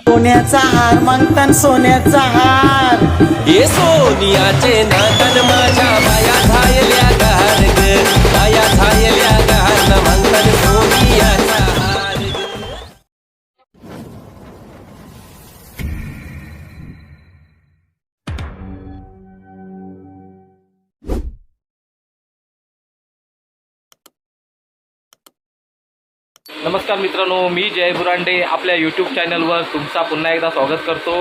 सोन्याचा हार मागतान सोन्याचा हार ये सोनियाचे नातन माझ्या बाया झायल्या गार ग बाया झायल्या गार न मागतान सोनियाचा हार ग. नमस्कार मित्रांनो, मी जय बुरांडे आपल्या यूट्यूब चॅनलवर तुमचा पुन्हा एकदा स्वागत करतो.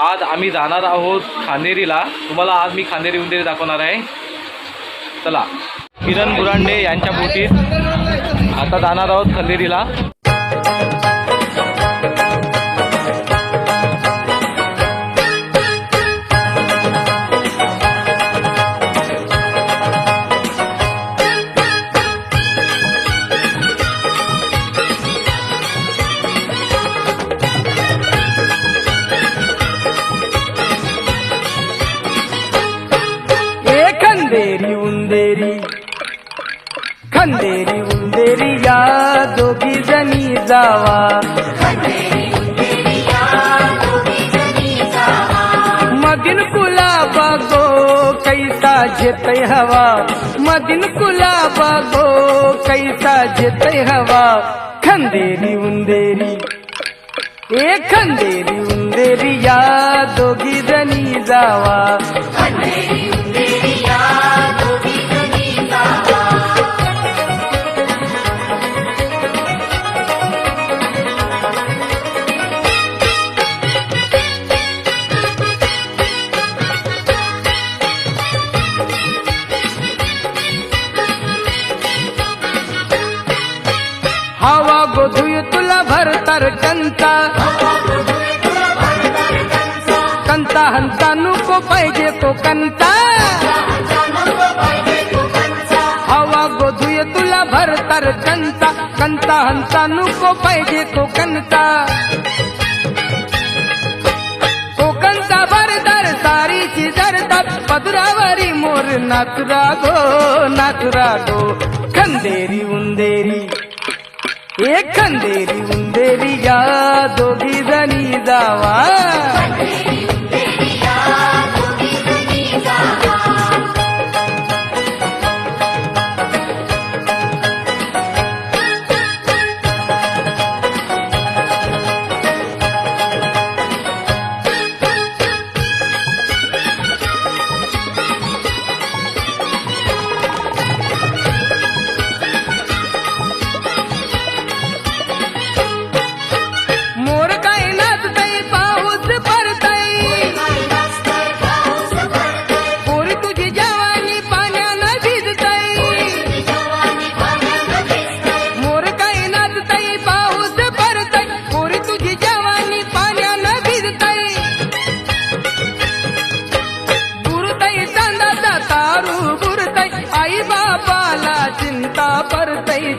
आज आम्ही जाणार आहोत खांदेरीला. तुम्हाला आज मी खांदेरी उंदेरी दाखवणार आहे. चला, किरण बुरांडे यांच्या बोटीत आता जाणार आहोत खांदेरीला. खंदेरी उंदेरी खंदेरी उंदेरी या दोघी जणी जावा मदिन कुलाबा गो कैसा जेतय हवा मदिन कुलाबा गो कैसा जेतय हवा खंदेरी उंदेरी खंदेरी उंदेरी या दोघी जणी जावा हवा गोधुय तुला भरतर कंता कंता हंता नुको पाहिजे तो कंता हवा गोधुय तुला भरतर कंता कंता हंता नुको पाहिजे तो कंता कोकणचा भरदार सारीची जरदार पदरावरी मोर नाचुरा गो खंदेरी उंदेरी खंदेरी उंदेरी या दोघी जणी जावा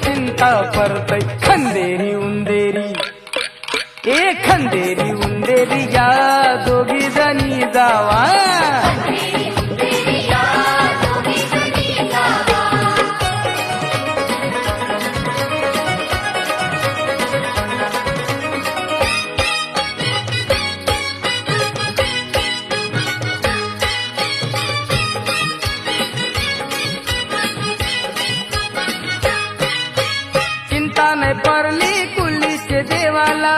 चिंता परतय खंदेरी उंदेरी खंदेरी उंदेरी या दोघी जणी जावा नाही परली कुलीचे देवाला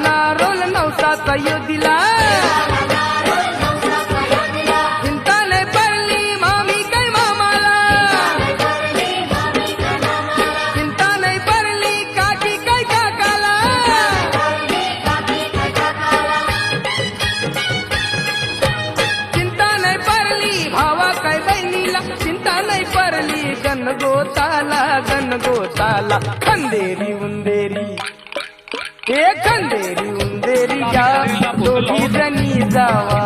नारोल नवसाचा योधीला चिंता नाही परली मामी काय मामाला चिंता नाही परली काकी काय काकाला चिंता नाही परली भावा काय बहिणीला चिंता नाही परली गणगोताला खंदेरी उंदेरी खंदेरी उंदेरी या दोघी जणी जावा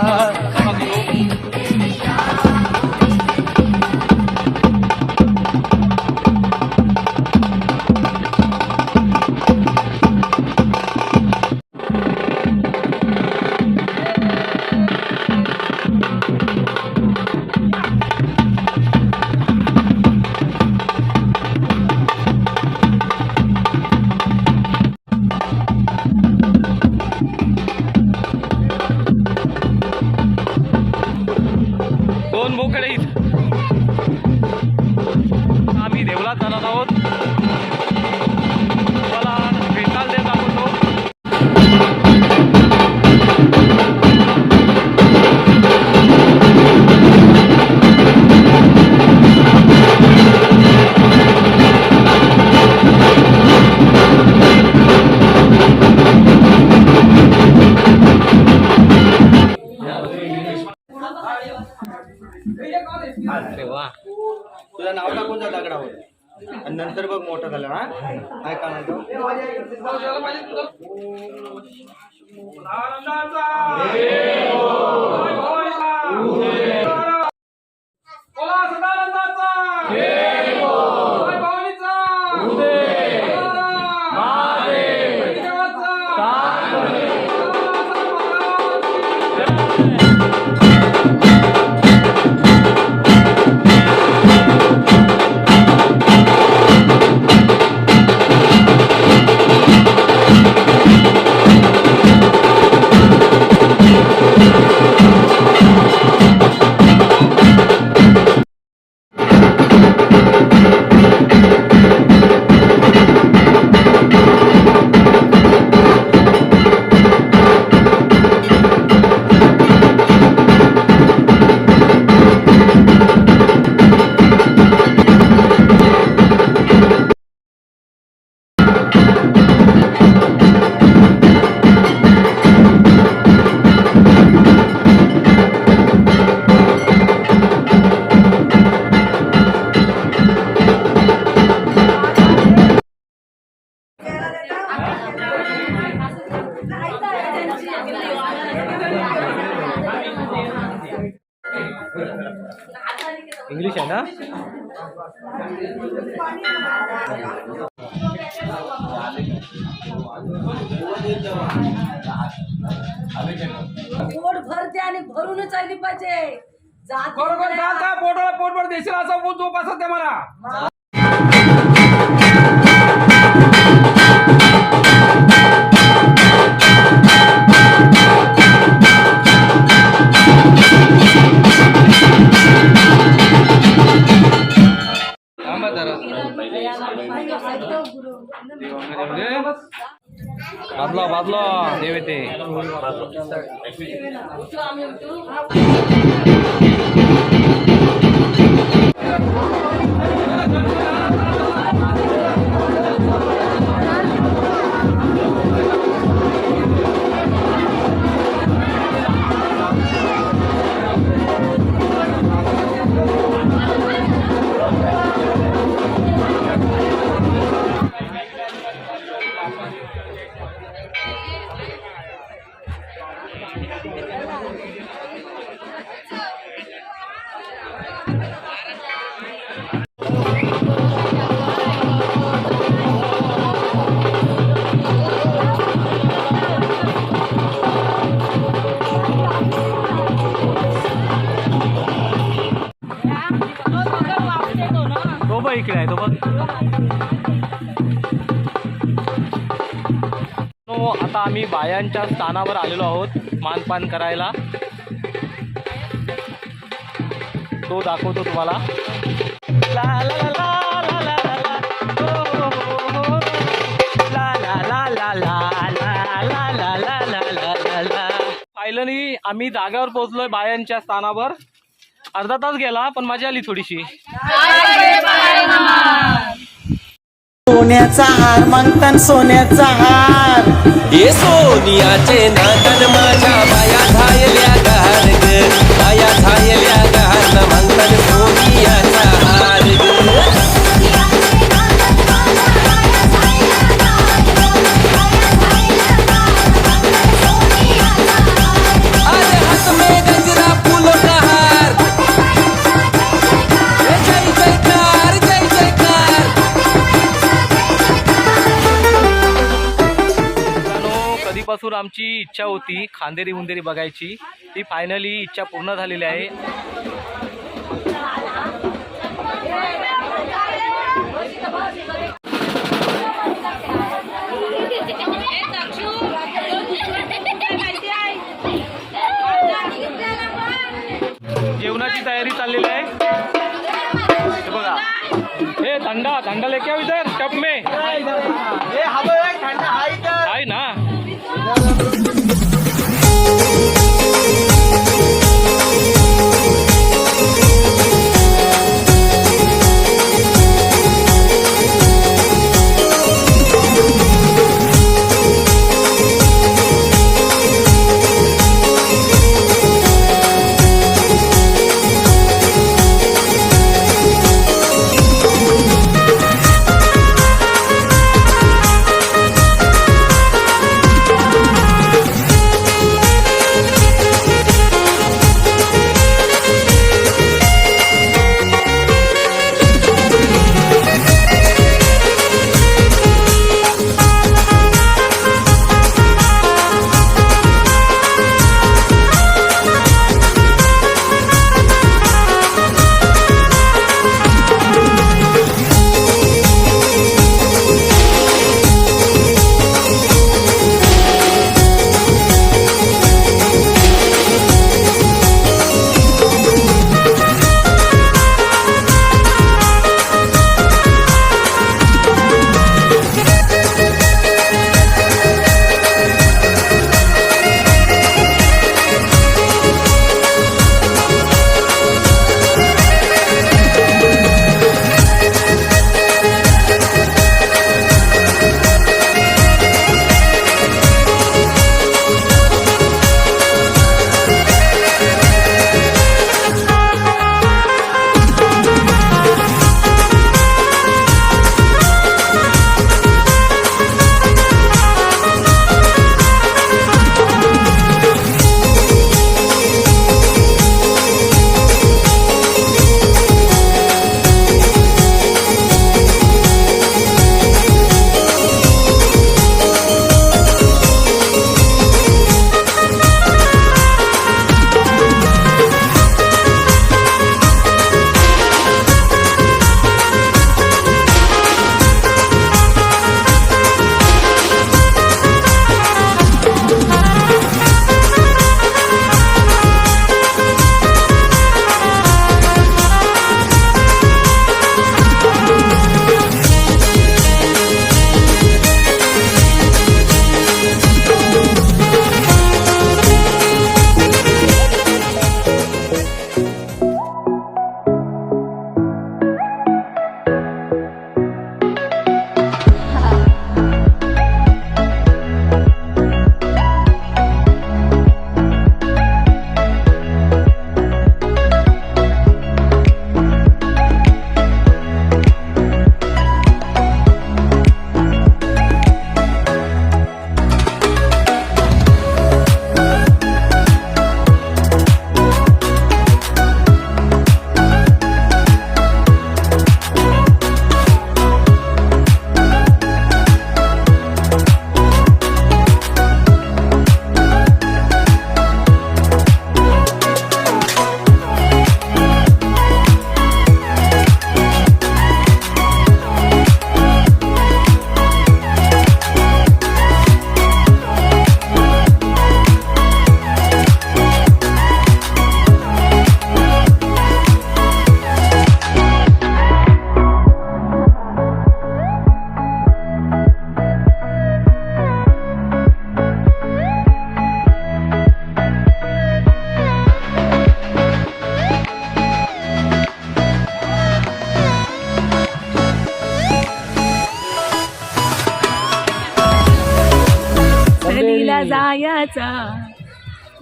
आहोत. तुम्हाला भेटायला देत दाखवतो. अरे वा तुझं नाव टाकून जा दगडावर आणि नंतर बघ मोठं झालं हा काय का म्हणतो इंग्लिश आहे ना. पोट भरते आणि भरूनच आली पाहिजे. बरोबर का पोटभर देशील असा जोपासत ते मला. बाजला देव येते. तो बघ इकडे आहे तो बघ. आता आम्ही बायांच्या स्थानावर आलेलो आहोत मानपान करायला. तो दाखवतो तुम्हाला. ला ला ला ला ला ला ला ला ला ला ला ला. फायनली आम्ही जागेवर पोहोचलोय बायांच्या स्थानावर. अर्धा तास गेला पण मजा आली थोडीशी. सोन्याचा हार मागतान सोन्याचा हार हे सोनियाचे नातन माझ्या बाया झायल्या गार ग बाया झायल्या गार न म्हणतात सोनियाचा हार ग. आज हात में गजरा फूलों का हार. जय जयकार जय जयकार. कधीपासून आमची इच्छा होती खांदेरी उंदेरी बघायची. ती फायनली इच्छा पूर्ण झालेली आहे. जेवणाची तयारी चाललेली आहे. हे बघा हे थंडा ठंडा लेके आओ इधर कप में है ना।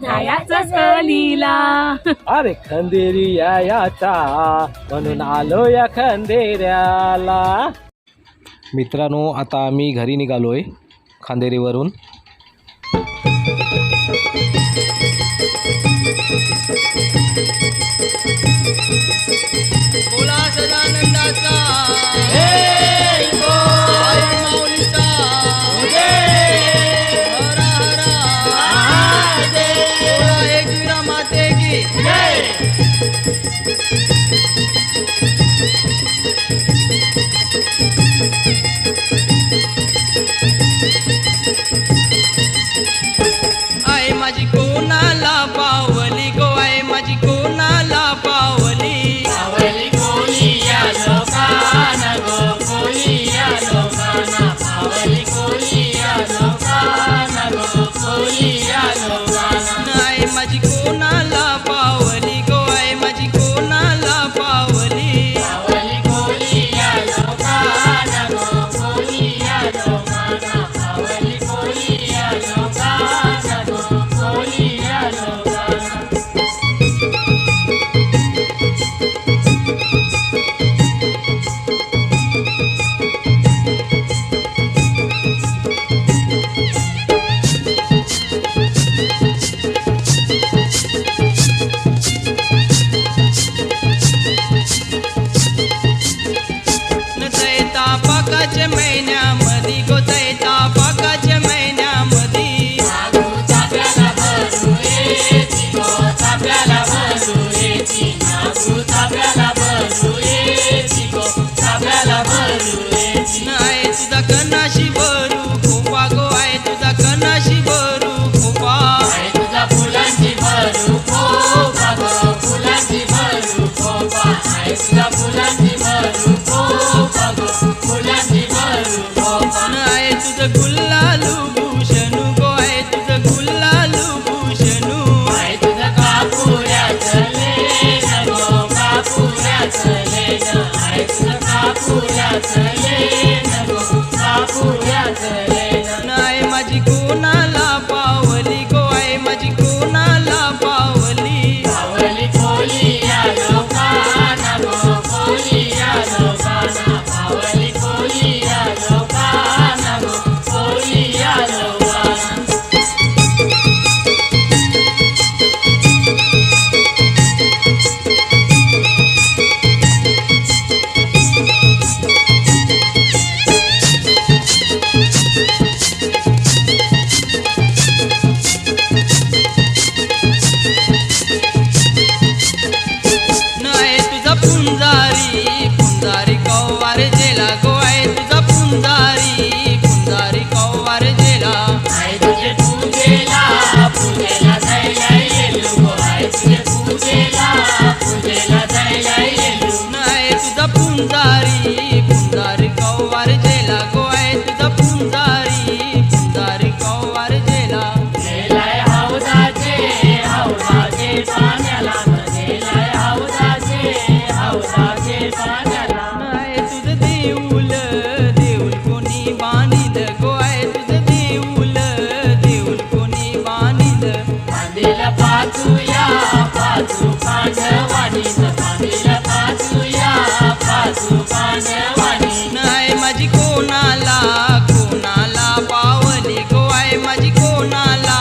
जायचं सहलीला. अरे खंदेरी याचा म्हणून आलो या खंदेऱ्याला. मित्रांनो, आता आम्ही घरी निघालोय खांदेरीवरून. बोला सदानंदाचा आहे माझी कोणाला पावली गो, आहे माझी कोणाला पावली. पावली कोणी या लोकान गो, महिन्यामध्ये गोचायचा पाकाच्या महिन्यामध्ये नाही तुझा कनाशी भरू खोपा गो आहे तुझा कनाशी भरू खोपा नाही तुझं गुल्लालू भूषणू गो आहे तुझं गुल्लालू भूषणू नाही माझी कोणाला पावली गो आहे माझी कोणाला पावली नाही तुझा पुंजारी पुंजारी कौवार जेला गो आहे तुझा पुंजारी कौवार जेला नाही तुझा पुंजारी कौवार जेला गो आहे तुझा पुंजारी कौवार जेला नाही तुझं देऊल कोणी बांधिल गो आहे तुझं देऊल कोणी बांधिल नाही माझी कोणाला पावली गो आहे माझी कोणाला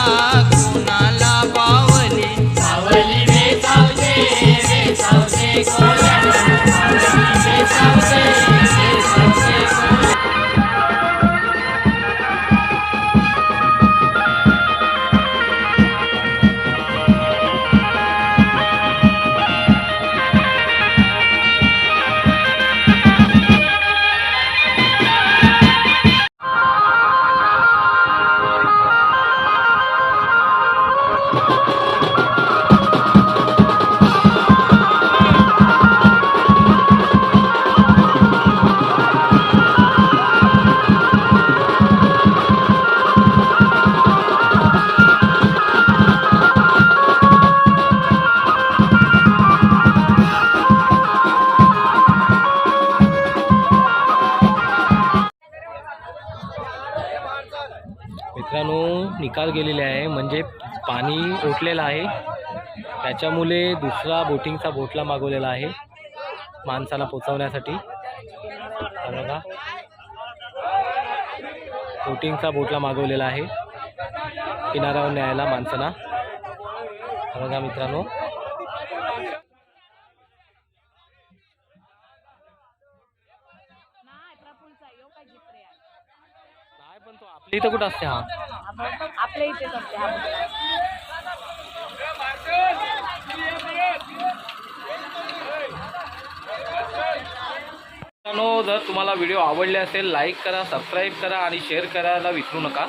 पावली मित्रांनो निकाल गेलेले आहे म्हणजे पाणी ओटलेलं आहे त्याच्यामुळे दुसरा बोटिंगचा बोटला मागवलेला आहे माणसाला पोचवण्यासाठी बघा बोटिंगचा बोटला मागवलेला आहे किनाऱ्यावर न्यायला माणसाला बघा मित्रांनो पण तो आपल्या इथं कुठं असते हा आपल्या इथेच असते हा मित्रांनो जर तुम्हाला व्हिडिओ आवडले असेल लाईक करा सबस्क्राईब करा आणि शेअर करायला विसरू नका.